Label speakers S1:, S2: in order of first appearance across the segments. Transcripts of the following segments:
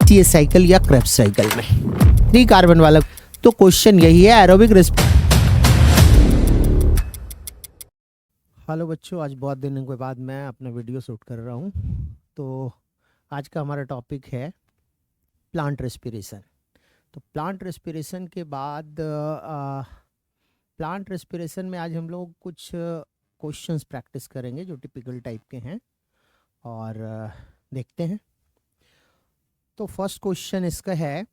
S1: ये साइकिल या Krebs cycle में 3 कार्बन वाला। तो क्वेश्चन यही है एरोबिक हेलो बच्चों, आज बहुत दिनों के बाद मैं अपना वीडियो शूट कर रहा हूँ। तो आज का हमारा टॉपिक है प्लांट रेस्पिरेशन। तो प्लांट रेस्पिरेशन के बाद प्लांट रेस्पिरेशन में आज हम लोग कुछ क्वेश्चंस प्रैक्टिस करेंगे जो टिपिकल टाइप के हैं और देखते हैं। तो फर्स्ट क्वेश्चन इसका है,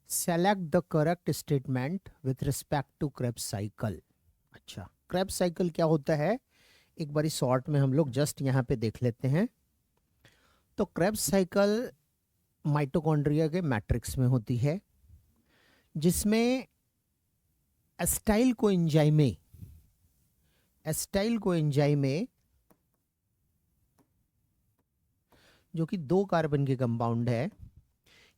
S1: select the correct statement with respect to Krebs cycle. अच्छा, क्रेब्स साइकिल क्या होता है एक बारी शॉर्ट में हम लोग जस्ट यहाँ पे देख लेते हैं। तो क्रेब्स साइकिल माइटोकॉन्ड्रिया के मैट्रिक्स में होती है, जिसमें एस्टाइल कोएंजाइमे जो कि 2 कार्बन के कंपाउंड है,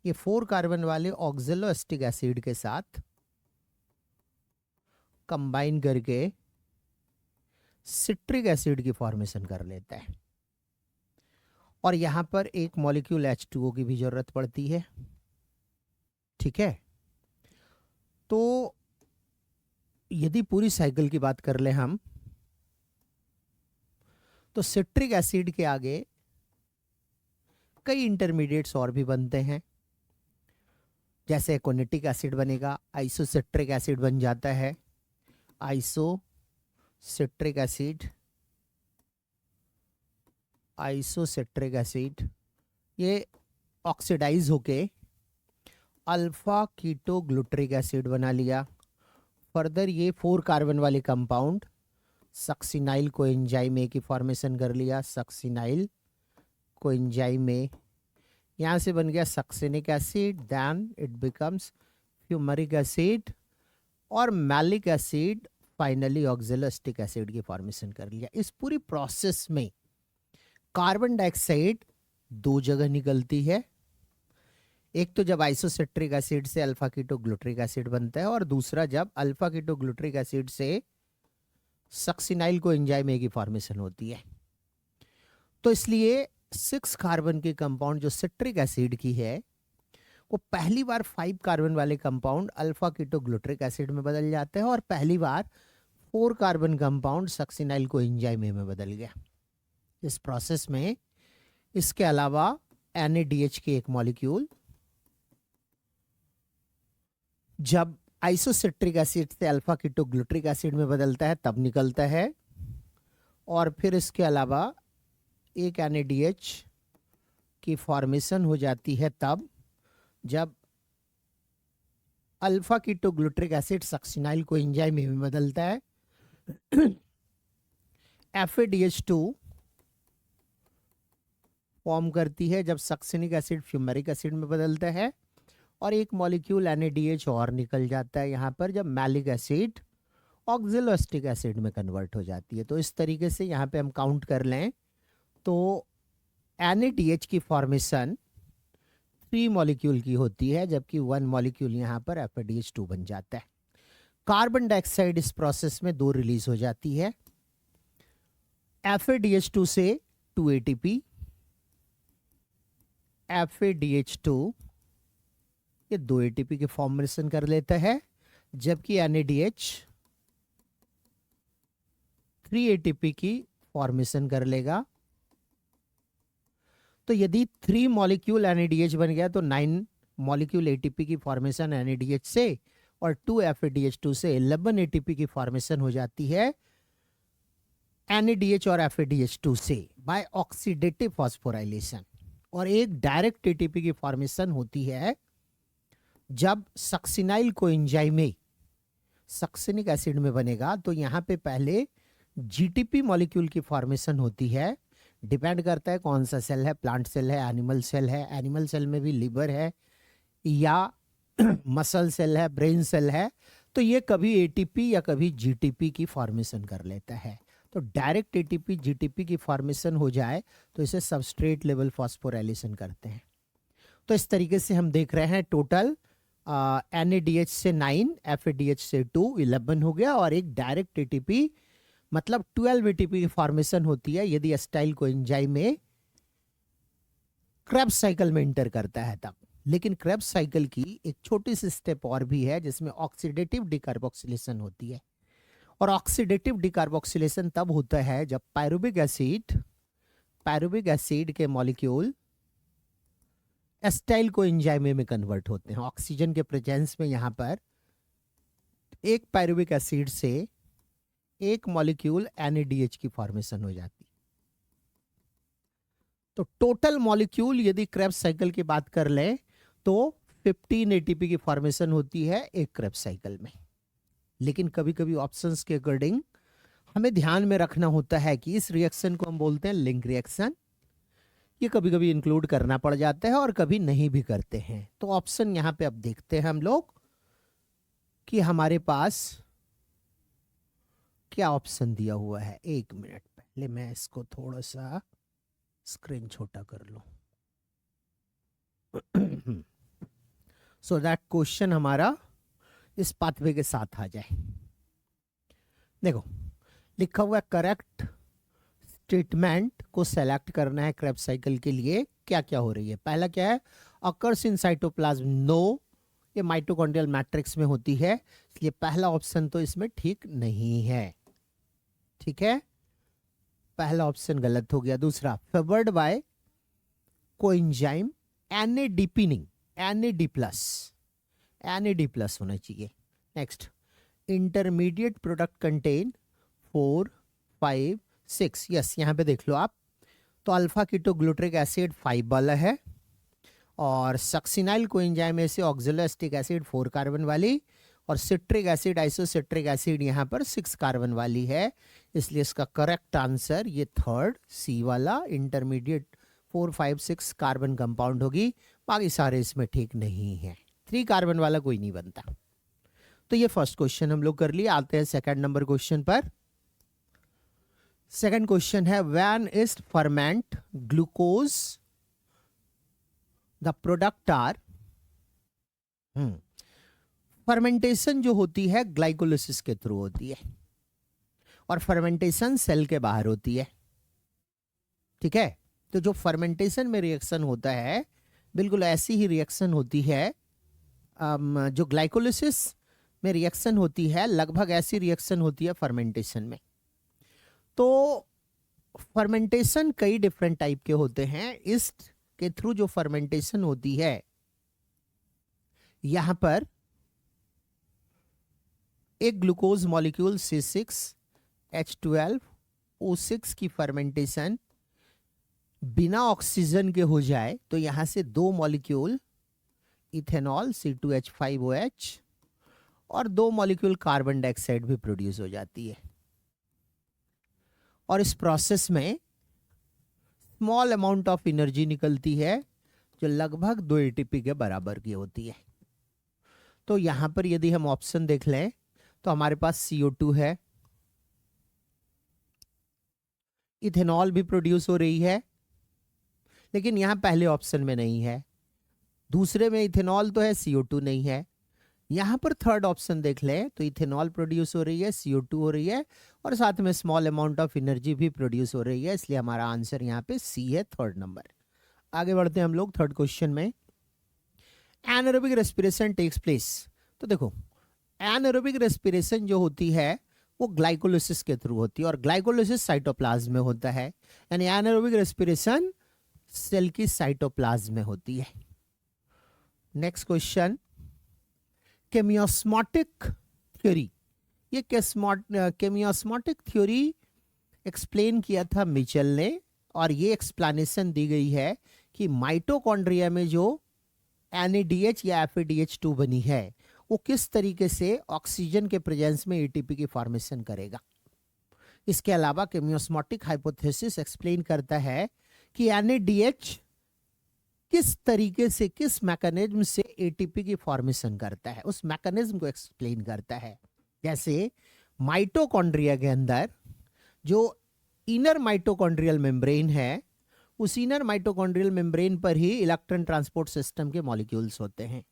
S1: ये 4 कार्बन वाले ऑक्जेलोएस्टिक एसिड के साथ कंबाइन करके सिट्रिक एसिड की फॉर्मेशन कर लेता है और यहां पर एक मॉलिक्यूल H2O की भी जरूरत पड़ती है। ठीक है, तो यदि पूरी साइकिल की बात कर ले हम, तो सिट्रिक एसिड के आगे कई इंटरमीडिएट्स और भी बनते हैं, जैसे एकोनिटिक एसिड बनेगा, आइसोसिट्रिक एसिड बन जाता है, आइसोसिट्रिक एसिड ये ऑक्सीडाइज होके अल्फा कीटोग्लूटरिक एसिड बना लिया। फर्दर ये 4 कार्बन वाले कंपाउंड सक्सिनाइल कोएंजाइमे की फॉर्मेशन कर लिया। सक्सिनाइल कोएंजाइमे यहाँ से बन गया succinic acid, then it becomes fumaric acid और malic acid, finally oxaloacetic acid की फॉर्मेशन कर लिया। इस पूरी प्रोसेस में कार्बन डाइऑक्साइड 2 जगह निकलती है, एक तो जब आइसोसिट्रिक एसिड से अल्फा कीटोग्लूटरिक एसिड बनता है और दूसरा जब अल्फा कीटोग्लूटरिक एसिड से सक्सिनाइल कोएंजाइमे की फॉर्मेशन होती है। तो इसलिए 6 कार्बन के कंपाउंड जो सिट्रिक एसिड की है वो पहली बार 5 कार्बन वाले कंपाउंड अल्फा कीटोग्लूटरिक एसिड में बदल जाते हैं और पहली बार 4 कार्बन कंपाउंड सक्सिनाइल कोएंजाइमे में बदल गया। इस प्रोसेस में इसके अलावा NADH के एक मॉलिक्यूल जब आइसोसिट्रिक एसिड से अल्फा कीटोग्लूटरिक एसिड में बदलता है तब निकलता है, और फिर इसके अलावा एक NADH की फॉर्मेशन हो जाती है तब जब अल्फा कीटोग्लूटरिक एसिड सक्सिनाइल कोएंजाइमे में बदलता है। FADH2 फॉर्म करती है जब सक्सिनिक एसिड फ्यूमेरिक एसिड में बदलता है, और एक मॉलिक्यूल NADH और निकल जाता है यहाँ पर जब मैलिक एसिड ऑक्जेलोएस्टिक एसिड में कन्वर्ट हो जाती है। तो इस तरीके से यहाँ पे हम काउंट कर लें तो NADH की फॉर्मेशन 3 मॉलिक्यूल की होती है, जबकि 1 मॉलिक्यूल यहाँ पर FADH2 बन जाता है। कार्बन डाइऑक्साइड इस प्रोसेस में 2 रिलीज हो जाती है, FADH2 से 2 ATP, FADH2 ये 2 ATP की फॉर्मेशन कर लेता है, जबकि NADH 3 ATP की फॉर्मेशन कर लेगा। तो यदि 3 मॉलिक्यूल NADH बन गया तो 9 मॉलिक्यूल ATP की फॉर्मेशन NADH से और 2 FADH2 से 11 ATP की फॉर्मेशन हो जाती है NADH और FADH2 से बाय ऑक्सीडेटिव फॉस्फोराइलेशन, और एक डायरेक्ट ATP की फॉर्मेशन होती है जब सक्सिनाइल कोएंजाइमे सक्सिनिक एसिड में बनेगा। तो यहाँ पे पहले GTP मॉलिक्यूल की फॉर्मेशन होती है, डिपेंड करता है कौन सा सेल है, प्लांट सेल है, एनिमल सेल है, एनिमल सेल में भी लिवर है या मसल सेल है, ब्रेन सेल है, तो ये कभी ATP या कभी GTP की फॉर्मेशन कर लेता है। तो डायरेक्ट ATP GTP की फॉर्मेशन हो जाए तो इसे सबस्ट्रेट लेवल फॉस्फोराइलेशन करते हैं। तो इस तरीके से हम देख रहे हैं टोटल NADH से 9, FADH से 2, 11 हो गया, और एक डायरेक्ट ATP मतलब 12 ATP की फॉर्मेशन होती है यदि एस्टाइल कोएंजाइमे क्रेब्स साइकिल में इंटर करता है तब। लेकिन क्रेब्स साइकिल की एक छोटी सी स्टेप और भी है जिसमें ऑक्सीडेटिव डिकार्बोक्सिलेशन होती है। और ऑक्सीडेटिव डिकार्बोक्सिलेशन तब होता है जब पायरुविक एसिड के मॉलिक्यूल एस्टाइल को एंजाइम में कन्वर्ट होते हैं। ऑक्सीजन के प्रेजेंस में यहां पर एक पायरुविक एसिड से एक मॉलिक्यूल NADH की फॉर्मेशन हो जाती। तो टोटल मॉलिक्यूल यदि क्रेब्स साइकिल की बात कर ले तो 15 ATP की फॉर्मेशन होती है एक क्रेब्स साइकिल में। लेकिन कभी कभी ऑप्शंस के अकॉर्डिंग हमें ध्यान में रखना होता है कि इस रिएक्शन को हम बोलते हैं लिंक रिएक्शन। ये कभी कभी इंक्लूड करना पड़ जाता है और कभी नहीं भी करते हैं। तो ऑप्शन यहां पे अब देखते हैं हम लोग कि हमारे पास क्या ऑप्शन दिया हुआ है। एक मिनट, पहले मैं इसको थोड़ा सा स्क्रीन छोटा कर लूं सो दैट क्वेश्चन हमारा इस पाथवे के साथ आ जाए। देखो लिखा हुआ है करेक्ट स्टेटमेंट को सेलेक्ट करना है क्रेब्स साइकिल के लिए। क्या क्या हो रही है, पहला क्या है, अकर्स इन साइटोप्लाज्म, नो, ये माइटोकॉन्ड्रियल मैट्रिक्स में होती है, इसलिए पहला ऑप्शन तो इसमें ठीक नहीं है। ठीक है, पहला ऑप्शन गलत हो गया। दूसरा, फेवर्ड बाय कोएंजाइम NADP नहीं, NAD प्लस होना चाहिए। Next, intermediate product contain 4, 5, 6, yes यहाँ पे देख लो आप। तो अल्फा कीटोग्लूटरिक एसिड 5 वाला है और सक्सिनाइल कोएंजाइम में से ऑक्सैलोएसिटिक एसिड 4 कार्बन वाली और सिट्रिक एसिड आइसोसिट्रिक एसिड यहाँ पर 6 कार्बन वाली है। इसलिए इसका करेक्ट आंसर ये थर्ड सी वाला इंटरमीडिएट 4, 5, 6 कार्बन कंपाउंड होगी। बाकी सारे इसमें ठीक नहीं है, 3 कार्बन वाला कोई नहीं बनता। तो ये फर्स्ट क्वेश्चन हम लोग कर लिए। आते हैं सेकंड नंबर क्वेश्चन पर। सेकंड क्वेश्चन है when is ferment glucose the product are. Fermentation जो होती है ग्लाइकोलिसिस के थ्रू होती है और फर्मेंटेशन सेल के बाहर होती है। ठीक है, तो जो फर्मेंटेशन में रिएक्शन होता है बिल्कुल ऐसी ही रिएक्शन होती है जो ग्लाइकोलिसिस में रिएक्शन होती है, लगभग ऐसी रिएक्शन होती है फर्मेंटेशन में। तो फर्मेंटेशन कई डिफरेंट टाइप के होते हैं। ईस्ट के थ्रू जो फर्मेंटेशन होती है, यहां पर एक ग्लूकोज मॉलिक्यूल C6H12O6 की फर्मेंटेशन बिना ऑक्सीजन के हो जाए तो यहां से 2 मॉलिक्यूल इथेनॉल C2H5OH और 2 मॉलिक्यूल कार्बन डाइऑक्साइड भी प्रोड्यूस हो जाती है। और इस प्रोसेस में स्मॉल अमाउंट ऑफ एनर्जी निकलती है जो लगभग 2 ATP के बराबर की होती है। तो यहां पर यदि हम ऑप्शन देख लें तो हमारे पास CO2 है, इथेनॉल भी प्रोड्यूस हो रही है, लेकिन यहां पहले ऑप्शन में नहीं है। दूसरे में इथेनॉल तो है, CO2 नहीं है। यहां पर थर्ड ऑप्शन देख लें तो इथेनॉल प्रोड्यूस हो रही है, CO2 हो रही है और साथ में स्मॉल अमाउंट ऑफ एनर्जी भी प्रोड्यूस हो रही है। इसलिए हमारा आंसर यहाँ पे सी है, थर्ड नंबर। आगे बढ़ते हैं हम लोग थर्ड क्वेश्चन में। Anaerobic respiration takes place. तो देखो एनारोबिक रेस्पिरेशन जो होती है वो ग्लाइकोलिसिस के थ्रू होती है और ग्लाइकोलिसिस साइटोप्लाज्म में होता है, यानी एनारोबिक रेस्पिरेशन सेल की साइटोप्लाज्म में होती है। Next question, chemiosmotic theory. ये केमियोस्मोटिक थ्योरी एक्सप्लेन किया था मिचेल ने और ये एक्सप्लेनेशन दी गई है कि माइटोकॉन्ड्रिया में जो NADH या FADH2 बनी है वो किस तरीके से ऑक्सीजन के प्रेजेंस में ATP की फॉर्मेशन करेगा। इसके अलावा केमियोस्मोटिक हाइपोथेसिस एक्सप्लेन करता है कि NADH किस तरीके से, किस मैकेनिज्म से ATP की फॉर्मेशन करता है, उस मैकेनिज्म को एक्सप्लेन करता है। जैसे माइटोकॉन्ड्रिया के अंदर जो इनर माइटोकॉन्ड्रियल मेम्ब्रेन है, उस इनर माइटोकॉन्ड्रियल मेम्ब्रेन पर ही इलेक्ट्रॉन ट्रांसपोर्ट सिस्टम के मॉलिक्यूल्स होते हैं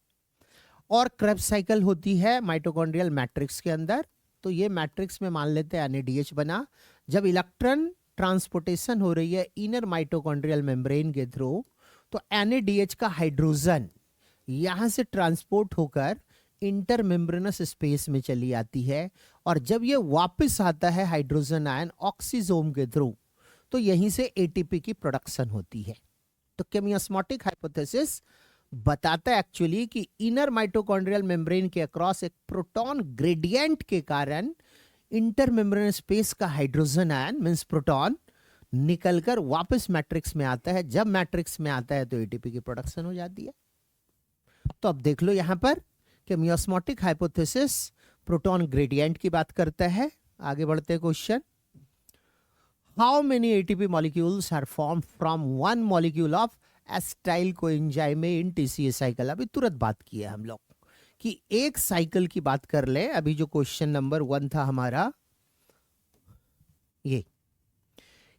S1: और क्रेब्स साइकिल होती है माइटोकॉन्ड्रियल मैट्रिक्स के अंदर। तो ये मैट्रिक्स में मान लेते हैं NADH बना। जब इलेक्ट्रॉन ट्रांसपोर्टेशन हो रही है इनर माइटोकॉन्ड्रियल मेम्ब्रेन के थ्रू तो NADH का हाइड्रोजन यहां से ट्रांसपोर्ट होकर इंटरमेम्ब्रेनस स्पेस में चली आती है, और जब ये वापस आता है हाइड्रोजन आयन ऑक्सीजोम के थ्रू, तो यहीं से एटीपी की प्रोडक्शन होती है। तो केमियोस्मोटिक हाइपोथेसिस बताता है एक्चुअली कि इनर माइटोकॉन्ड्रियल मेम्ब्रेन के अक्रॉस एक प्रोटॉन ग्रेडियंट के कारण इंटरमेम्ब्रेन स्पेस का हाइड्रोजन आयन मींस प्रोटॉन निकलकर वापस मैट्रिक्स में आता है। जब मैट्रिक्स में आता है तो एटीपी की प्रोडक्शन हो जाती है। तो अब देख लो यहां पर केमियोस्मोटिक हाइपोथेसिस प्रोटॉन ग्रेडियंट की बात करता है। आगे बढ़ते हैं question, how many ATP molecules are form from one molecule of acetyl coenzyme in TCA cycle. अभी तुरंत बात की है हम लोग कि एक साइकिल की बात कर ले। अभी जो क्वेश्चन नंबर 1 था हमारा, ये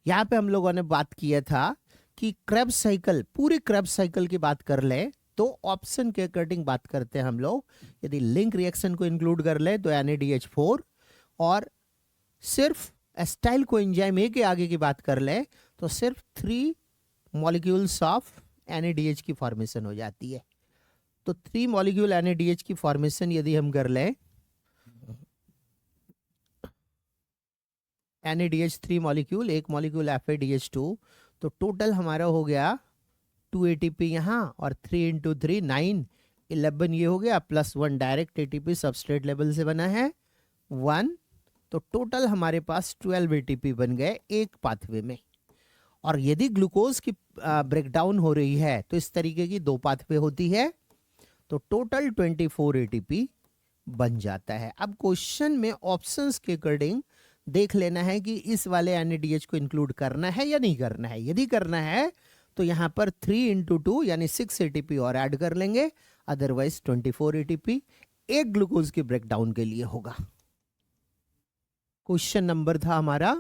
S1: यहां पे हम लोगों ने बात किया था कि क्रेब्स साइकिल, पूरी क्रेब्स साइकिल की बात कर ले तो ऑप्शन के अकॉर्डिंग बात करते हैं हम लोग। यदि लिंक रिएक्शन को इंक्लूड कर ले तो NADH4, और सिर्फ एसिटाइल कोएंजाइम ए के आगे की बात कर ले तो सिर्फ 3 मॉलिक्यूल्स ऑफ NADH की फॉर्मेशन हो जाती है। तो 3 मॉलिक्यूल NADH की फॉर्मेशन यदि हम कर ले, NADH 3 मॉलिक्यूल, एक मॉलिक्यूल FADH2, तो टोटल हमारा हो गया 2 ATP यहाँ, और 3 × 3 9 11 ये हो गया, plus 1 direct ATP substrate level से बना है 1, तो टोटल हमारे पास 12 ATP बन गए एक पाथवे में। और यदि ग्लूकोज की ब्रेकडाउन हो रही है तो इस तरीके की 2 पाथवे होती है, तो टोटल 24 ATP बन जाता है। अब क्वेश्चन में ऑप्शंस के अकॉर्डिंग देख लेना है कि इस वाले NADH को इंक्लूड करना है या नहीं करना है। यदि करना है तो यहाँ पर 3 × 2 यानी 6 ATP और ऐड कर लेंगे, अदरवाइज 24 ATP एक ग्लूकोज के ब्रेकडाउन के लिए होगा। क्वेश्चन नंबर था हमारा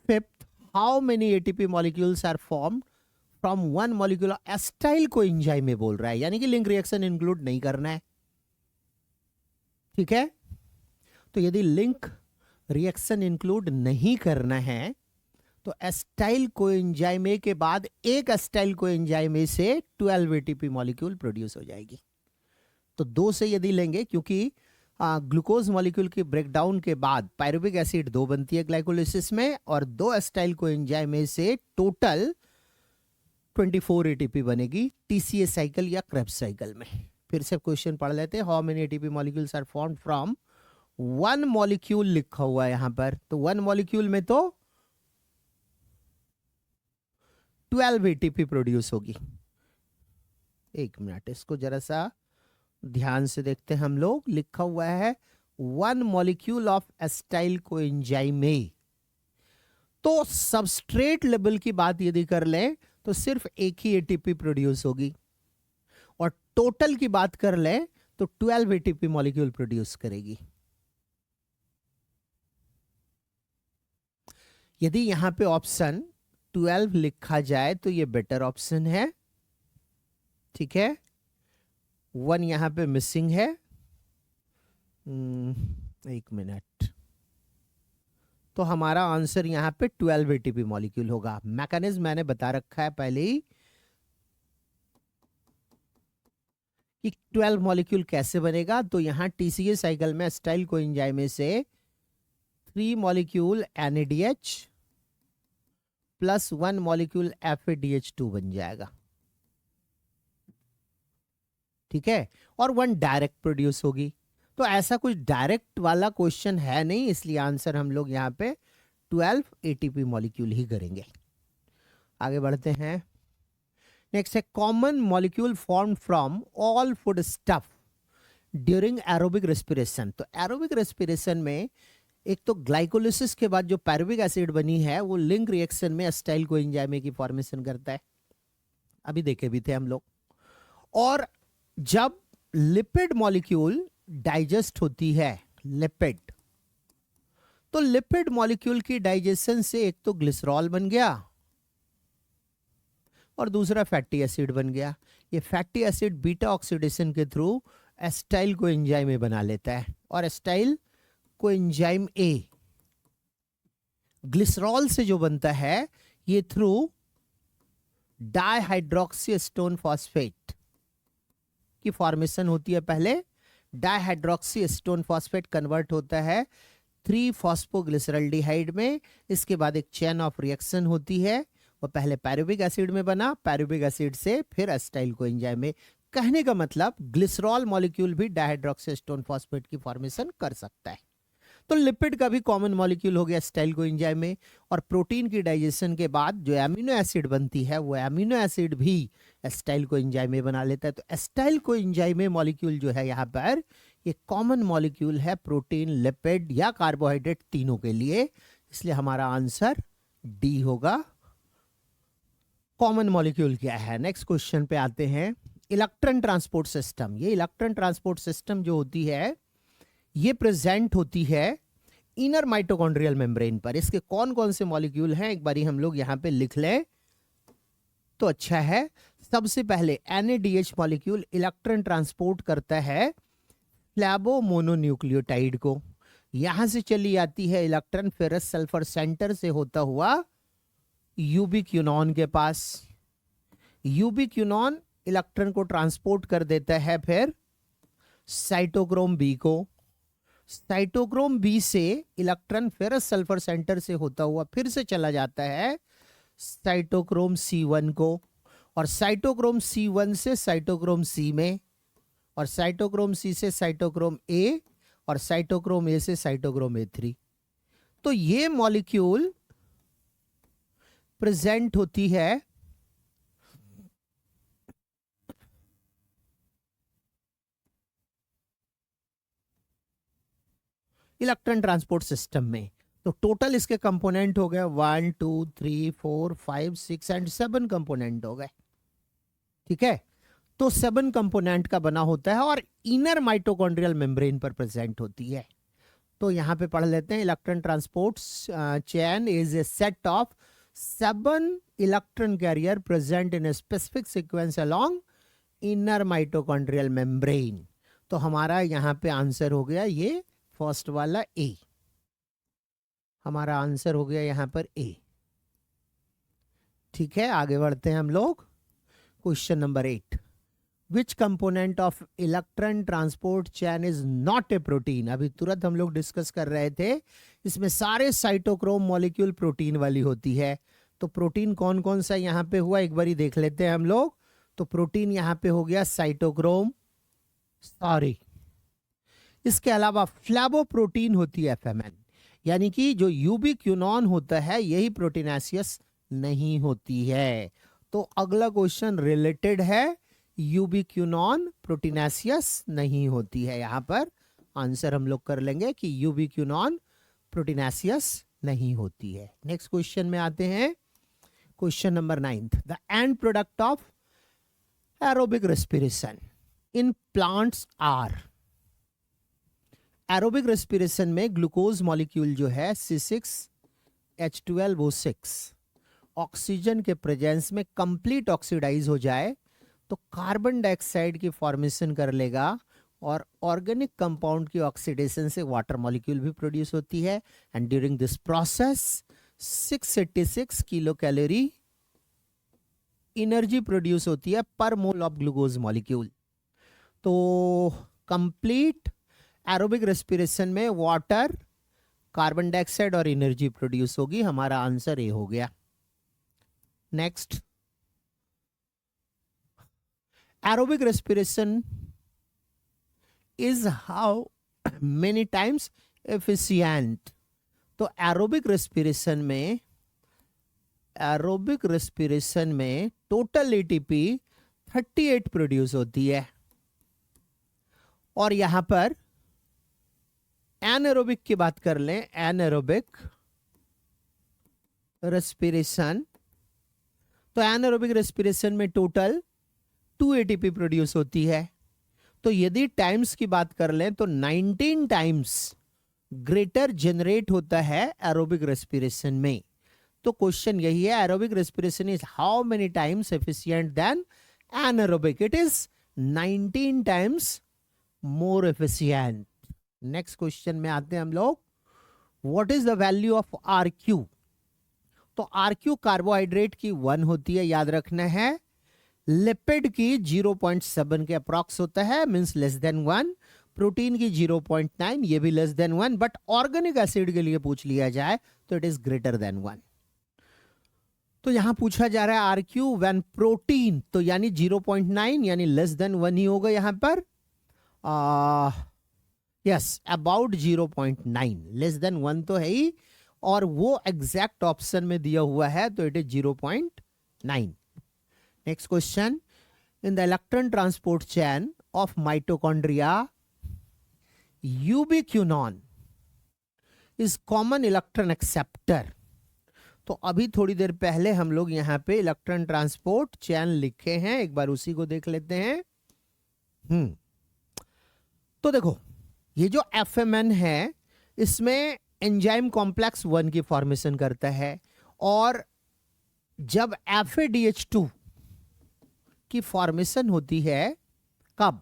S1: 5th, how many ATP molecules are formed from one molecule acetyl coenzyme में बोल रहा है, यानी कि लिंक रिएक्शन इंक्लूड नहीं करना है। ठीक है, तो यदि लिंक रिएक्शन इंक्लूड नहीं करना है तो एसिटाइल कोएंजाइम ए के बाद एक एसिटाइल कोएंजाइम ए से 12 ATP मॉलिक्यूल प्रोड्यूस हो जाएगी। तो 2 से यदि लेंगे, क्योंकि ग्लूकोज मॉलिक्यूल के ब्रेकडाउन के बाद पायरुविक एसिड 2 बनती है ग्लाइकोलिसिस में, और 2 एसिटाइल कोएंजाइम ए से टोटल 24 ATP बनेगी TCA साइकिल या क्रेब्स साइकिल में। फिर से क्वेश्चन पढ़ लेते हैं, how many ATP molecules are formed from one molecule लिखा हुआ है यहां पर, तो वन मॉलिक्यूल में तो 12 ATP प्रोड्यूस होगी। एक मिनट, इसको जरा सा ध्यान से देखते हैं हम लोग। लिखा हुआ है one molecule of acetyl coenzyme ए, तो सबस्ट्रेट लेवल की बात यदि कर ले तो सिर्फ एक ही ATP प्रोड्यूस होगी, और टोटल की बात कर ले तो 12 ATP मॉलिक्यूल प्रोड्यूस करेगी। यदि यहां पे ऑप्शन 12 लिखा जाए तो ये बेटर ऑप्शन है। ठीक है, 1 यहां पे मिसिंग है। एक मिनट, तो हमारा आंसर यहां पे 12 ATP मॉलिक्यूल होगा। मैकेनिज्म मैंने बता रखा है पहले ही कि 12 मॉलिक्यूल कैसे बनेगा। तो यहां TCA साइकिल में एसिटाइल कोएंजाइम से 3 molecule NADH plus 1 molecule FADH2 बन जाएगा। ठीक है, और 1 डायरेक्ट प्रोड्यूस होगी। तो ऐसा कुछ डायरेक्ट वाला क्वेश्चन है नहीं, इसलिए आंसर हम लोग यहाँ पे 12 ATP मॉलिक्यूल ही करेंगे। आगे बढ़ते हैं, नेक्स्ट है common molecule form from all food stuff during aerobic respiration. तो एरोबिक रेस्पिरेशन में एक तो ग्लाइकोलिसिस के बाद जो पायरुविक एसिड बनी है वो लिंक रिएक्शन में एसिटाइल कोएंजाइम की फॉर्मेशन करता है, अभी देखे भी थे हम लोग। और जब लिपिड मॉलिक्यूल डाइजेस्ट होती है, लिपिड, तो लिपिड मॉलिक्यूल की डाइजेशन से एक तो ग्लिसरॉल बन गया और दूसरा फैटी एसिड बन गया। ये फैटी एसिड बीटा ऑक्सीडेशन के थ्रू एसिटाइल कोएंजाइम ए बना लेता है, और एसिटाइल कोएंजाइम ए ग्लिसरॉल से जो बनता है ये थ्रू डाइहाइड्रोक्सी स्टोन फॉस्फेट की फॉर्मेशन होती है। पहले डाइहाइड्रोक्सी स्टोन फॉस्फेट कन्वर्ट होता है 3-फॉस्फोग्लिसरल्डिहाइड में। इसके बाद एक चेन ऑफ रिएक्शन होती है, वो पहले पायरुविक एसिड में बना, पायरुविक एसिड से फिर एसिटाइल कोएंजाइम में। कहने का मतलब ग्लिसरॉल मॉलिक्यूल भी डाइहाइड्रोक्सी स्टोन फॉस्फेट की फॉर्मेशन कर सकता है। तो लिपिड का भी कॉमन मॉलिक्यूल हो गया एसिटाइल कोएंजाइम में। और प्रोटीन की डाइजेशन के बाद जो एमिनो एसिड बनती है वो एमिनो एसिड भी एसिटाइल कोएंजाइम में बना लेता है। तो एसिटाइल कोएंजाइम में मॉलिक्यूल जो है यहाँ पर ये कॉमन मॉलिक्यूल है प्रोटीन, लिपिड या कार्बोहाइड्रेट तीनों के लिए, इसलिए हमारा आंसर डी होगा। कॉमन मॉलिक्यूल क्या है? नेक्स्ट क्वेश्चन पे आते हैं। Electron transport system. ये इलेक्ट्रॉन ट्रांसपोर्ट सिस्टम जो होती है ये प्रेजेंट होती है इनर माइटोकॉन्ड्रियल मेम्ब्रेन पर। इसके कौन कौन से मॉलिक्यूल हैं एक बारी हम लोग यहां पे लिख लें तो अच्छा है। सबसे पहले NADH मॉलिक्यूल इलेक्ट्रॉन ट्रांसपोर्ट करता है फ्लैवोमोनोन्यूक्लियोटाइड को। यहां से चली आती है इलेक्ट्रॉन फेरस सल्फर सेंटर से होता हुआ यूबिक्यूनॉन के पास। यूबिक्यूनॉन इलेक्ट्रॉन को ट्रांसपोर्ट कर देता है फिर साइटोक्रोम बी को। साइटोक्रोम बी से इलेक्ट्रॉन फेरस सल्फर सेंटर से होता हुआ फिर से चला जाता है साइटोक्रोम C1 को, और साइटोक्रोम C1 से साइटोक्रोम C में, और साइटोक्रोम C से साइटोक्रोम A, और साइटोक्रोम A से साइटोक्रोम A3। तो ये मॉलिक्यूल प्रेजेंट होती है इलेक्ट्रॉन ट्रांसपोर्ट सिस्टम में। तो टोटल इसके कंपोनेंट हो गए 1 2 3 4 5 6 एंड 7 कंपोनेंट हो गए। ठीक है, तो 7 कंपोनेंट का बना होता है और इनर माइटोकॉन्ड्रियल मेम्ब्रेन पर प्रेजेंट होती है। तो यहां पे पढ़ लेते हैं। Electron transport chain is a set of 7 electron carrier present in a specific sequence along inner mitochondrial membrane. तो हमारा यहां पे आंसर हो गया ये फर्स्ट वाला ए। हमारा आंसर हो गया यहां पर ए। ठीक है, आगे बढ़ते हैं हम लोग। Question number 8, which component of electron transport chain is not a protein. अभी तुरंत हम लोग डिस्कस कर रहे थे, इसमें सारे साइटोक्रोम मॉलिक्यूल प्रोटीन वाली होती है। तो प्रोटीन कौन कौन सा यहां पे हुआ एक बारी देख लेते हैं हम लोग। तो प्रोटीन यहां पे हो गया साइटोक्रोम, सॉरी, इसके अलावा फ्लैवोप्रोटीन होती है FMN, यानी कि जो यूबिक्यूनॉन होता है यही प्रोटीनेशियस नहीं होती है। तो अगला क्वेश्चन रिलेटेड है, यूबिक्यूनॉन प्रोटीनेशियस नहीं होती है। यहां पर आंसर हम लोग कर लेंगे कि यूबिक्यूनॉन प्रोटीनेशियस नहीं होती है। नेक्स्ट क्वेश्चन में आते हैं। Question number 9, the end product of aerobic respiration in plants are. Aerobic respiration में ग्लूकोज मॉलिक्यूल जो है C6H12O6 ऑक्सीजन के प्रेजेंस में कंप्लीट ऑक्सीडाइज हो जाए तो कार्बन डाइऑक्साइड की फॉर्मेशन कर लेगा, और ऑर्गेनिक कंपाउंड की ऑक्सीडेशन से वाटर मॉलिक्यूल भी प्रोड्यूस होती है। And during this process 686 kilo calorie energy produce होती है पर मोल ऑफ ग्लूकोज मॉलिक्यूल। तो कंप्लीट एरोबिक रेस्पिरेशन में वाटर, कार्बन डाइऑक्साइड और एनर्जी प्रोड्यूस होगी। हमारा आंसर ए हो गया। Next, aerobic respiration is how many times efficient. तो एरोबिक रेस्पिरेशन में टोटल ATP 38 प्रोड्यूस होती है, और यहां पर एनारोबिक की बात कर लें, एनारोबिक रेस्पिरेशन, तो एनारोबिक रेस्पिरेशन में टोटल 2 ATP प्रोड्यूस होती है। तो यदि टाइम्स की बात कर लें तो 19 टाइम्स ग्रेटर जनरेट होता है एरोबिक रेस्पिरेशन में। तो क्वेश्चन यही है, aerobic respiration is how many times efficient then anaerobic? It is 19 times more efficient. Next question में आते हैं हम लोग। What is the value of RQ तो RQ कार्बोहाइड्रेट की 1 होती है, याद रखना है। लिपिड की 0.7 के अप्रॉक्स होता है, मींस लेस देन 1। प्रोटीन की 0.9, ये भी less than 1। But organic acid के लिए पूछ लिया जाए तो इट इज ग्रेटर देन 1। तो यहां पूछा जा रहा है आरक्यू व्हेन प्रोटीन, तो यानी 0.9 यानी लेस देन 1 ही होगा यहां पर। यस, अबाउट 0.9, लेस देन 1 तो है ही, और वो एग्जैक्ट ऑप्शन में दिया हुआ है, तो it is 0.9। Next question, in the electron transport chain of mitochondria यूबिक्विनोन is common electron acceptor. तो अभी थोड़ी देर पहले हम लोग यहां पे इलेक्ट्रॉन ट्रांसपोर्ट चैन लिखे हैं, एक बार उसी को देख लेते हैं। तो देखो, ये जो FMN है इसमें एंजाइम कॉम्प्लेक्स 1 की फॉर्मेशन करता है, और जब FADH2 की फॉर्मेशन होती है, कब?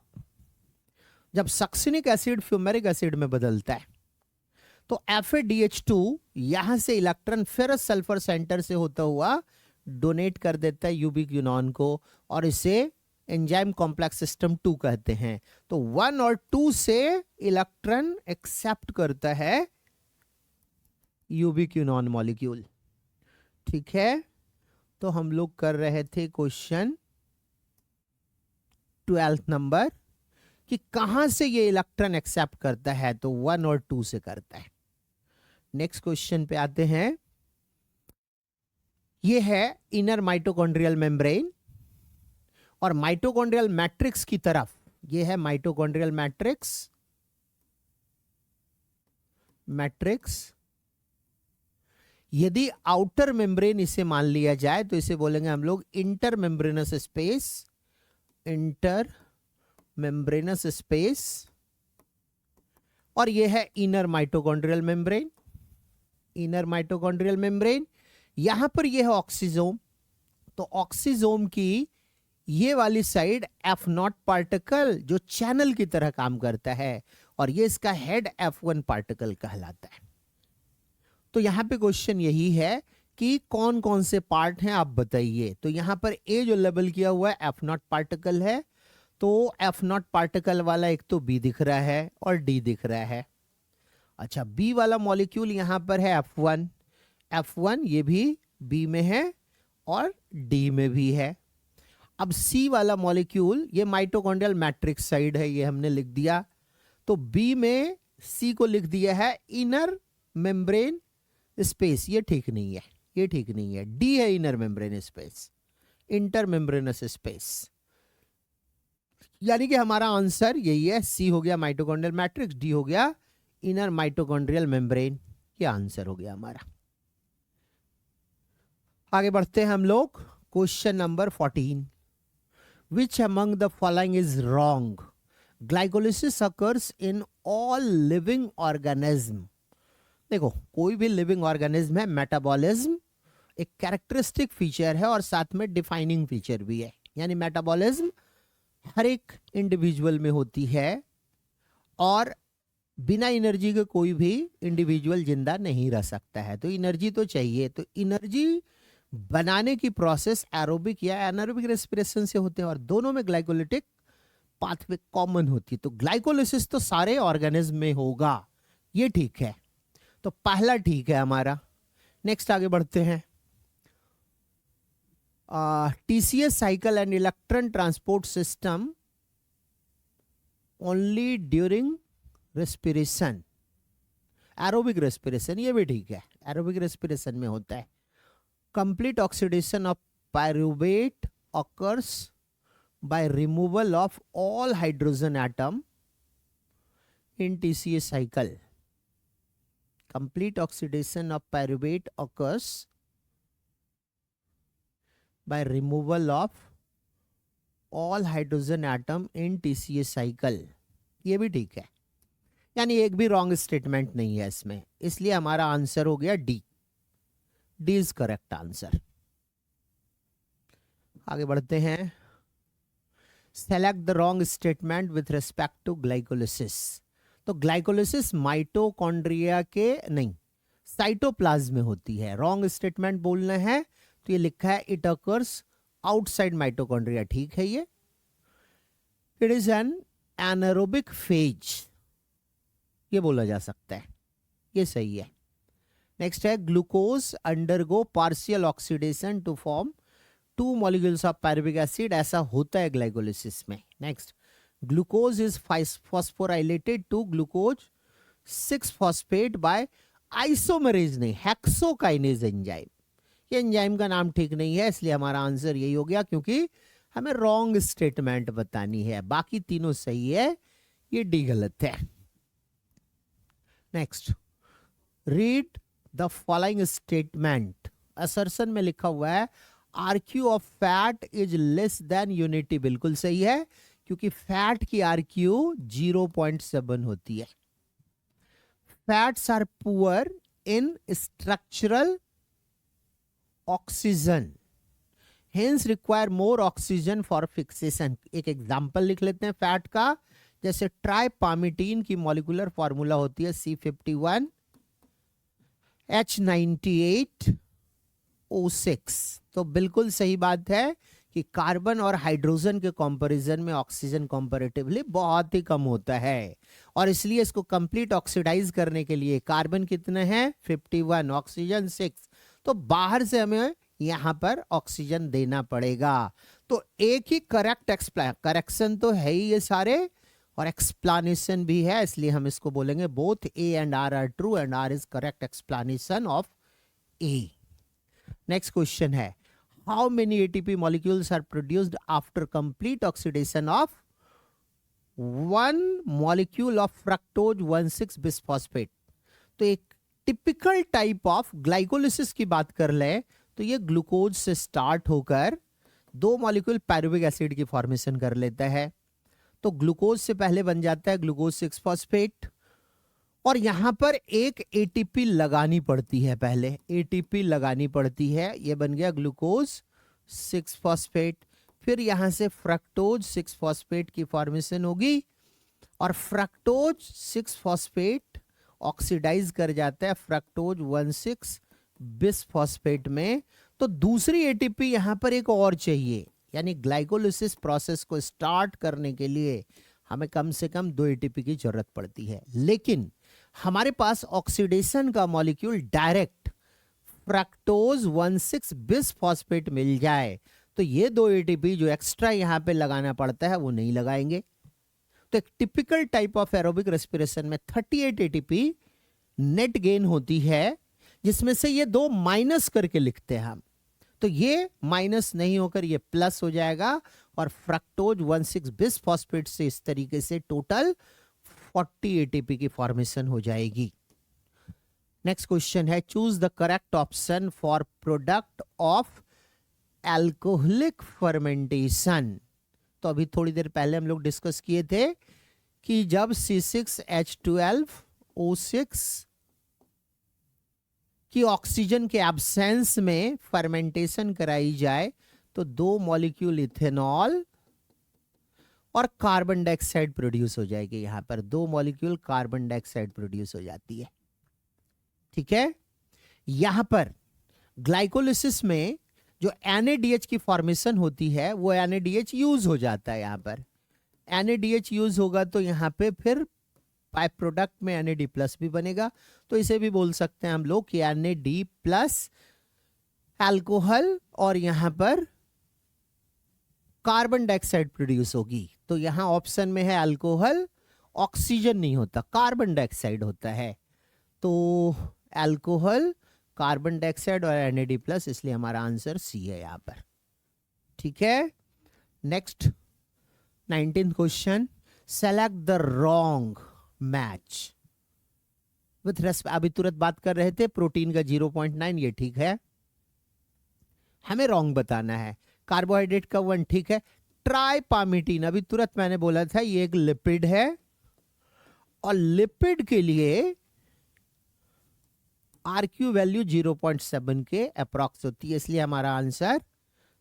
S1: जब सक्सिनिक एसिड फ्यूमेरिक एसिड में बदलता है, तो FADH2 यहां से इलेक्ट्रॉन फेरस सल्फर सेंटर से होता हुआ डोनेट कर देता है यूबिक्विनोन को, और इसे एंजाइम कॉम्प्लेक्स सिस्टम 2 कहते हैं। तो 1 और 2 से इलेक्ट्रॉन एक्सेप्ट करता है यूबिक्विनोन मॉलिक्यूल। ठीक है, तो हम लोग कर रहे थे क्वेश्चन 12 नंबर कि कहां से ये इलेक्ट्रॉन एक्सेप्ट करता है, तो 1 और 2 से करता है। नेक्स्ट क्वेश्चन पे आते हैं। ये है इनर माइटोकॉन्ड्रियल मेम्ब्रेन, और माइटोकॉन्ड्रियल मैट्रिक्स की तरफ, ये है माइटोकॉन्ड्रियल मैट्रिक्स। यदि आउटर मेम्ब्रेन इसे मान लिया जाए तो इसे बोलेंगे हम लोग इंटर मेम्ब्रेनस स्पेस, और ये है इनर माइटोकॉन्ड्रियल मेम्ब्रेन। यहां पर ये है ऑक्सीजोम, तो ऑक्सीजोम की ये वाली साइड F0 पार्टिकल जो चैनल की तरह काम करता है, और ये इसका हेड F1 पार्टिकल कहलाता है। तो यहां पे क्वेश्चन यही है कि कौन कौन से पार्ट हैं आप बताइए। तो यहां पर ए जो लेबल किया हुआ है F0 पार्टिकल है, तो F0 पार्टिकल वाला एक तो बी दिख रहा है और डी दिख रहा है। अच्छा, बी वाला मॉलिक्यूल यहां पर है F1 ये भी बी में है और डी में भी है। अब सी वाला मॉलिक्यूल, ये माइटोकॉन्ड्रियल मैट्रिक्स साइड है, ये हमने लिख दिया। तो बी में सी को लिख दिया है इनर मेम्ब्रेन स्पेस, ये ठीक नहीं है। डी है inner membrane space, inter membranes space, यानी कि हमारा आंसर यही है। सी हो गया माइटोकॉन्ड्रियल मैट्रिक्स, डी हो गया इनर माइटोकॉन्ड्रियल मेम्ब्रेन, ये आंसर हो गया हमारा। आगे बढ़ते हैं हम लोग, question number 14। Which among the following is wrong? Glycolysis occurs in all living organism. देखो, कोई भी लिविंग ऑर्गेनिज्म है, मेटाबॉलिज्म एक कैरेक्टरिस्टिक फीचर है और साथ में डिफाइनिंग फीचर भी है। यानी मेटाबॉलिज्म हर एक इंडिविजुअल में होती है, और बिना एनर्जी के कोई भी इंडिविजुअल जिंदा नहीं रह सकता है। तो एनर्जी तो चाहिए, तो एनर्जी बनाने की प्रोसेस एरोबिक या एनारोबिक रेस्पिरेशन से होते हैं, और दोनों में ग्लाइकोलिटिक पाथवे कॉमन होती है। तो ग्लाइकोलिसिस तो सारे ऑर्गेनिज्म में होगा, ये ठीक है। तो पहला ठीक है हमारा। नेक्स्ट आगे बढ़ते हैं। TCS cycle and electron transport system only during respiration, aerobic respiration, ये भी ठीक है, एरोबिक रेस्पिरेशन में होता है। Complete oxidation of pyruvate occurs by removal of all hydrogen atom in TCA cycle. Complete oxidation of pyruvate occurs by removal of all hydrogen atom in TCA cycle. ये भी ठीक है, यानी एक भी रॉन्ग स्टेटमेंट नहीं है इसमें, इसलिए हमारा आंसर हो गया D. D is correct answer. आगे बढ़ते हैं। Select the wrong statement with respect to glycolysis. तो ग्लाइकोलिसिस माइटोकॉन्ड्रिया के नहीं, साइटोप्लाज्म में होती है। रॉन्ग स्टेटमेंट बोलना है तो ये लिखा है इट अकर्स आउटसाइड माइटोकॉन्ड्रिया, ठीक है ये। It is an anaerobic phase, ये बोला जा सकता है, ये सही है। नेक्स्ट है glucose undergo partial oxidation to form 2 molecules of pyruvic acid, ऐसा होता है ग्लाइकोलिसिस में। Next, glucose is phosphorylated to glucose 6 phosphate by isomerase नहीं, हेक्सोकाइनेज एंजाइम। ये एंजाइम का नाम ठीक नहीं है, इसलिए हमारा आंसर यही हो गया, क्योंकि हमें रॉन्ग स्टेटमेंट बतानी है। बाकी तीनों सही है, ये डी गलत है। Next, read the following statement. Assertion में लिखा हुआ है RQ of fat is less than unity, बिल्कुल सही है, क्योंकि फैट की आरक्यू 0.7 होती है। Fats are poor in structural oxygen, hence require more oxygen for fixation. एक एग्जांपल लिख लेते हैं फैट का, जैसे ट्राइपामिटीन की मॉलिक्यूलर फॉर्मूला होती है C51H98O6, तो बिल्कुल सही बात है कि कार्बन और हाइड्रोजन के कंपैरिजन में ऑक्सीजन कंपैरेटिवली बहुत ही कम होता है, और इसलिए इसको कंप्लीट ऑक्सीडाइज करने के लिए कार्बन कितने हैं 51, ऑक्सीजन 6, तो बाहर से हमें यहां पर ऑक्सीजन देना पड़ेगा। तो एक ही करेक्शन तो है ही ये सारे, और एक्सप्लेनेशन भी है, इसलिए हम इसको बोलेंगे both A and R are true and R is correct explanation of A. Next question है how many ATP molecules are produced after complete oxidation of 1 molecule of fructose 1,6 bisphosphate. तो एक टिपिकल टाइप ऑफ ग्लाइकोलिसिस की बात कर ले तो ये glucose से स्टार्ट होकर 2 मॉलिक्यूल पायरुविक एसिड की फॉर्मेशन कर लेता है। तो ग्लूकोज से पहले बन जाता है ग्लूकोज 6 फॉस्फेट, और यहां पर एक एटीपी लगानी पड़ती है, पहले एटीपी लगानी पड़ती है, ये बन गया ग्लूकोज 6 फॉस्फेट। फिर यहां से फ्रक्टोज 6 फॉस्फेट की फॉर्मेशन होगी, और फ्रक्टोज 6 फॉस्फेट ऑक्सीडाइज कर जाता है फ्रक्टोज 1,6 बिसफॉस्फेट में। तो दूसरी एटीपी यहां पर एक और चाहिए, यानी ग्लाइकोलिसिस प्रोसेस को स्टार्ट करने के लिए हमें कम से कम 2 एटीपी की जरूरत पड़ती है। लेकिन हमारे पास ऑक्सीडेशन का मॉलिक्यूल डायरेक्ट फ्रक्टोज 1,6 बिसफॉस्फेट मिल जाए तो ये 2 एटीपी जो एक्स्ट्रा यहां पे लगाना पड़ता है वो नहीं लगाएंगे। तो एक typical type of aerobic respiration में 38 एटीपी नेट गेन होती है, जिसमें से ये 2 माइनस करके लिखते हैं हम, तो ये माइनस नहीं होकर ये प्लस हो जाएगा, और फ्रक्टोज 1,6 बिसफॉस्फेट से इस तरीके से टोटल 40 एटीपी की फॉर्मेशन हो जाएगी। नेक्स्ट क्वेश्चन है choose the correct option for product of alcoholic fermentation. तो अभी थोड़ी देर पहले हम लोग डिस्कस किए थे कि जब C6H12O6 कि ऑक्सीजन के एब्सेंस में फर्मेंटेशन कराई जाए तो 2 मॉलिक्यूल इथेनॉल और कार्बन डाइऑक्साइड प्रोड्यूस हो जाएगी। यहां पर 2 मॉलिक्यूल कार्बन डाइऑक्साइड प्रोड्यूस हो जाती है, ठीक है। यहां पर ग्लाइकोलिसिस में जो NADH की फॉर्मेशन होती है वो NADH यूज हो जाता है। यहां पर NADH यूज होगा तो यहां पे फिर बाय प्रोडक्ट में NAD+ भी बनेगा, तो इसे भी बोल सकते हैं हम लोग कि NAD+ अल्कोहल, और यहां पर कार्बन डाइऑक्साइड प्रोड्यूस होगी। तो यहां ऑप्शन में है अल्कोहल, ऑक्सीजन नहीं होता, कार्बन डाइऑक्साइड होता है। तो अल्कोहल, कार्बन डाइऑक्साइड और NAD+, इसलिए हमारा आंसर सी है यहां पर, ठीक है। Next 19th question, select the wrong match with respect. अभी तुरंत बात कर रहे थे प्रोटीन का 0.9, ये ठीक है, हमें रॉन्ग बताना है। कार्बोहाइड्रेट का 1 ठीक है। ट्राइपामिटीन अभी तुरंत मैंने बोला था ये एक लिपिड है, और लिपिड के लिए आरक्यू वैल्यू 0.7 के अप्रॉक्स होती है, इसलिए हमारा आंसर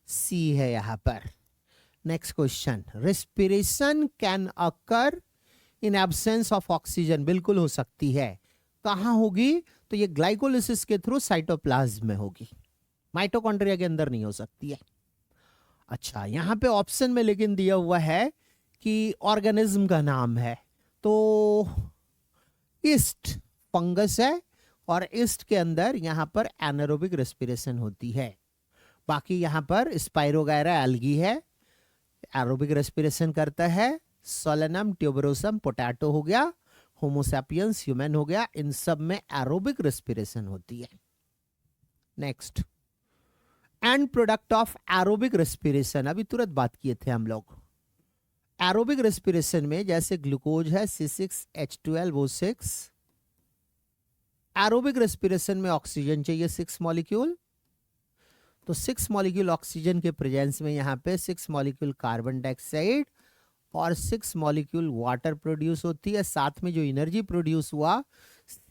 S1: सी है यहां पर। Next question, respiration can occur in absence of oxygen. बिल्कुल हो सकती है, कहाँ होगी? तो ये ग्लाइकोलिसिस के थ्रू साइटोप्लाज्म में होगी, माइटोकॉन्ड्रिया के अंदर नहीं हो सकती है। अच्छा, यहाँ पे ऑप्शन में लेकिन दिया हुआ है कि ऑर्गेनिज्म का नाम है, तो ईस्ट फंगस है, और ईस्ट के अंदर यहाँ पर एनारोबिक रेस्पिरेशन होती है। बाकी यहाँ पर स्पाइरोगायरा एल्गी है, एरोबिक रेस्पिरेशन करता है। सोलेनम, ट्यूबरोसम, पोटैटो हो गया, होमोसैपियंस ह्यूमन हो गया, इन सब में एरोबिक रेस्पिरेशन होती है। Next, and product of aerobic respiration, अभी तुरंत बात किए थे हम लोग। एरोबिक रेस्पिरेशन में जैसे ग्लूकोज है C6H12O6, एरोबिक रेस्पिरेशन में ऑक्सीजन चाहिए 6 मॉलिक्यूल, तो 6 मॉलिक्यूल ऑक्सीजन के प्रेजेंस में यहाँ पे 6 मॉलिक्यूल कार्बन डाइऑक्साइड और 6 मॉलिक्यूल वाटर प्रोड्यूस होती है। साथ में जो एनर्जी प्रोड्यूस हुआ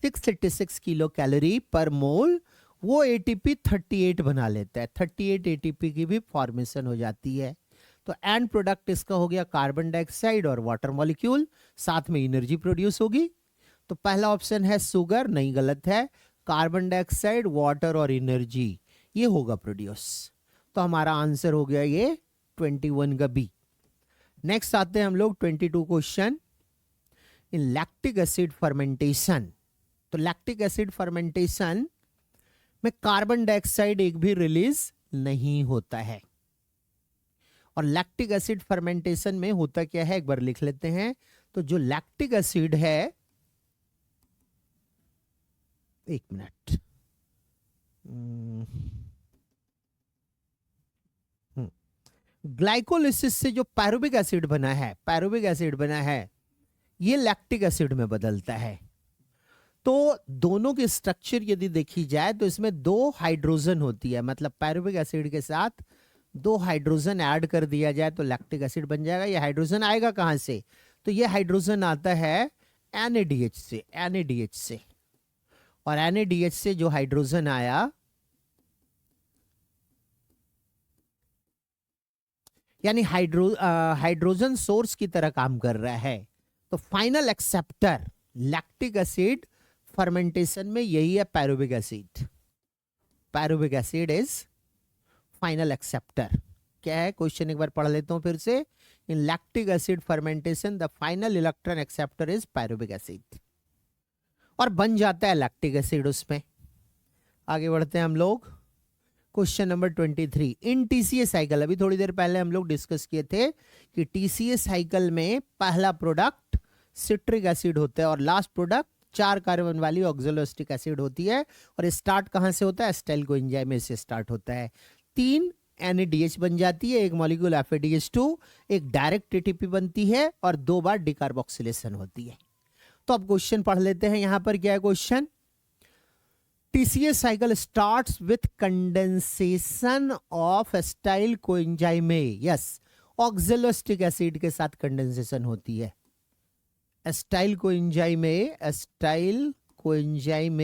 S1: 686 किलो कैलोरी पर मोल, वो एटीपी 38 बना लेता है, 38 एटीपी की भी फॉर्मेशन हो जाती है। तो एंड प्रोडक्ट इसका हो गया कार्बन डाइऑक्साइड और वाटर मॉलिक्यूल, साथ में एनर्जी प्रोड्यूस होगी। तो पहला ऑप्शन है शुगर, नहीं, गलत है। कार्बन डाइऑक्साइड, वाटर और एनर्जी, ये होगा प्रोड्यूस। तो हमारा आंसर हो गया ये 21 का बी। नेक्स्ट आते हैं हम लोग 22 क्वेश्चन, इन लैक्टिक एसिड फर्मेंटेशन। तो लैक्टिक एसिड फर्मेंटेशन में कार्बन डाइऑक्साइड एक भी रिलीज नहीं होता है। और लैक्टिक एसिड फर्मेंटेशन में होता क्या है, एक बार लिख लेते हैं। तो जो लैक्टिक एसिड है, एक मिनट, ग्लाइकोलिसिस से जो पायरुविक एसिड बना है, पायरुविक एसिड बना है, ये लैक्टिक एसिड में बदलता है। तो दोनों की स्ट्रक्चर यदि देखी जाए तो इसमें 2 हाइड्रोजन होती है, मतलब पायरुविक एसिड के साथ 2 हाइड्रोजन ऐड कर दिया जाए तो लैक्टिक एसिड बन जाएगा। ये हाइड्रोजन आएगा कहां से? तो ये हाइड्रोजन आता है NADH से, NADH से। और NADH से जो हाइड्रोजन आया, यानी हाइड्रोजन सोर्स की तरह काम कर रहा है। तो final acceptor lactic acid fermentation में यही है, pyruvic acid. Pyruvic acid is final acceptor. क्या है क्वेश्चन, एक बार पढ़ लेता हूं फिर से। In lactic acid fermentation the final electron acceptor is pyruvic acid, और बन जाता है लैक्टिक एसिड उसमें। आगे बढ़ते हैं हम लोग, क्वेश्चन नंबर 23, इन TCA साइकिल। अभी थोड़ी देर पहले हम लोग डिस्कस किए थे कि TCA साइकिल में पहला प्रोडक्ट सिट्रिक एसिड होता है और लास्ट प्रोडक्ट 4 कार्बन वाली ऑक्सैलोएसिटिक एसिड होती है। और स्टार्ट कहां से होता है? एसिटाइल कोएंजाइम से स्टार्ट होता है। 3 NADH बन जाती है, एक मॉलिक्यूल FADH2, एक डायरेक्ट ATP बनती है और 2 बार डिकार्बोक्सिलेशन होती है। तो अब क्वेश्चन पढ़ लेते हैं। यहां पर क्या है question? TCA cycle starts with condensation of acetyl coenzyme। Yes, oxaloacetic acid के साथ कंडेंसेशन होती है। एसिटाइल कोएंजाइम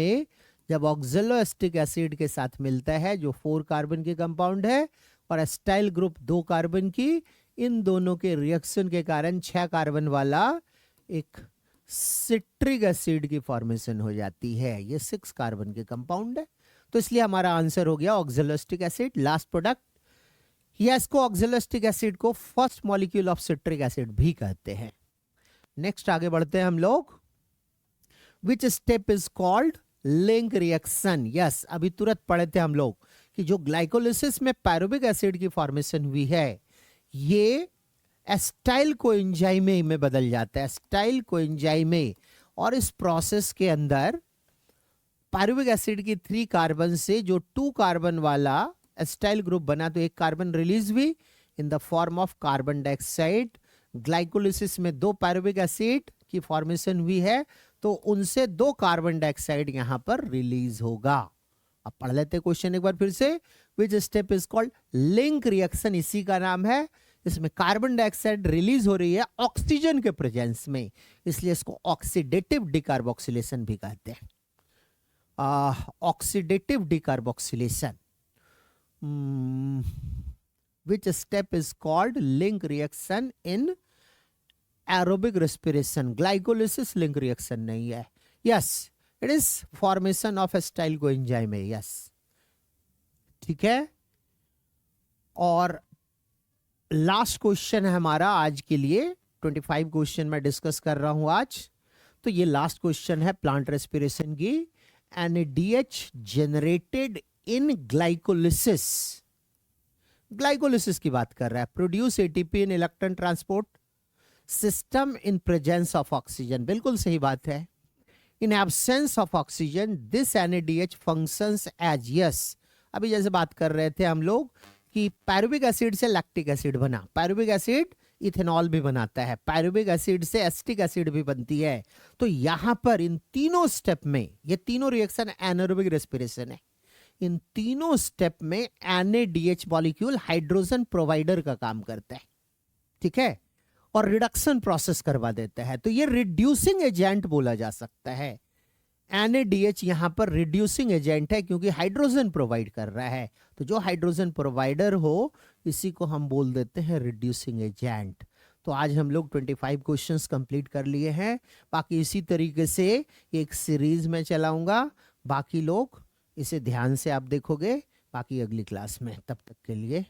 S1: जब ऑक्सैलोएसिटिक एसिड के साथ मिलता है, जो 4 कार्बन के कंपाउंड है और एसिटाइल ग्रुप 2 कार्बन की, इन दोनों के रिएक्शन के कारण 6 कार्बन वाला एक सिट्रिक एसिड की फॉर्मेशन हो जाती है। ये 6 कार्बन के कंपाउंड है। तो इसलिए हमारा आंसर हो गया ऑक्सैलोएसिटिक एसिड, लास्ट प्रोडक्ट। या इसको ऑक्सैलोएसिटिक एसिड को first molecule of citric acid भी कहते हैं। नेक्स्ट आगे बढ़ते हैं हम लोग। Which step is called link reaction. Yes, अभी तुरंत पढ़े थे हम लोग कि जो ग्लाइकोलिसिस में पायरुविक एसिड की फॉर्मेशन हुई है, ये एसिटाइल कोएंजाइम में बदल जाता है, एसिटाइल कोएंजाइम। और इस प्रोसेस के अंदर पायरुविक एसिड की 3 कार्बन से जो 2 कार्बन वाला एसिटाइल ग्रुप बना, तो एक कार्बन रिलीज हुई in the form of carbon dioxide. Glycolysis में 2 पायरुविक एसिड की फॉर्मेशन हुई है, तो उनसे 2 कार्बन डाइऑक्साइड यहां पर रिलीज होगा। अब पढ़ लेते क्वेश्चन एक बार फिर से। Which step is called link reaction, इसी का नाम है। इसमें कार्बन डाइऑक्साइड रिलीज हो रही है ऑक्सीजन के प्रेजेंस में, इसलिए इसको ऑक्सीडेटिव डिकार्बोक्सिलेशन भी कहते हैं। Oxidative decarboxylation. Which step is called link reaction in aerobic respiration. Glycolysis link reaction नहीं है। Yes, it is formation of acetyl coenzyme है, यस, ठीक है। और लास्ट क्वेश्चन है हमारा आज के लिए, 25 क्वेश्चन मैं डिस्कस कर रहा हूं आज, तो ये लास्ट क्वेश्चन है प्लांट रेस्पिरेशन की। NADH generated in glycolysis, glycolysis की बात कर रहा है, produce ATP in electron transport system in presence of oxygen, बिल्कुल सही बात है। In absence of oxygen this NADH functions as, yes, अभी जैसे बात कर रहे थे हम लोग कि पायरुविक एसिड से लैक्टिक एसिड बना, पायरुविक एसिड इथेनॉल भी बनाता है, पायरुविक एसिड से एसिटिक एसिड भी बनती है। तो यहां पर इन तीनों स्टेप में, ये तीनों रिएक्शन एनारोबिक रेस्पिरेशन है, इन तीनों स्टेप में NADH मॉलिक्यूल हाइड्रोजन प्रोवाइडर का काम करता है, ठीक है, और रिडक्शन प्रोसेस करवा देता है। तो ये रिड्यूसिंग एजेंट बोला जा सकता है। NADH यहां पर रिड्यूसिंग एजेंट है क्योंकि हाइड्रोजन प्रोवाइड कर रहा है, तो जो हाइड्रोजन प्रोवाइडर हो इसी को हम बोल देते हैं रिड्यूसिंग एजेंट। तो आज हम लोग 25 क्वेश्चंस कंप्लीट कर लिए हैं, बाकी इसी तरीके से एक सीरीज में चलाऊंगा, बाकी लोग इसे ध्यान से आप देखोगे, बाकी अगली क्लास में। तब तक के लिए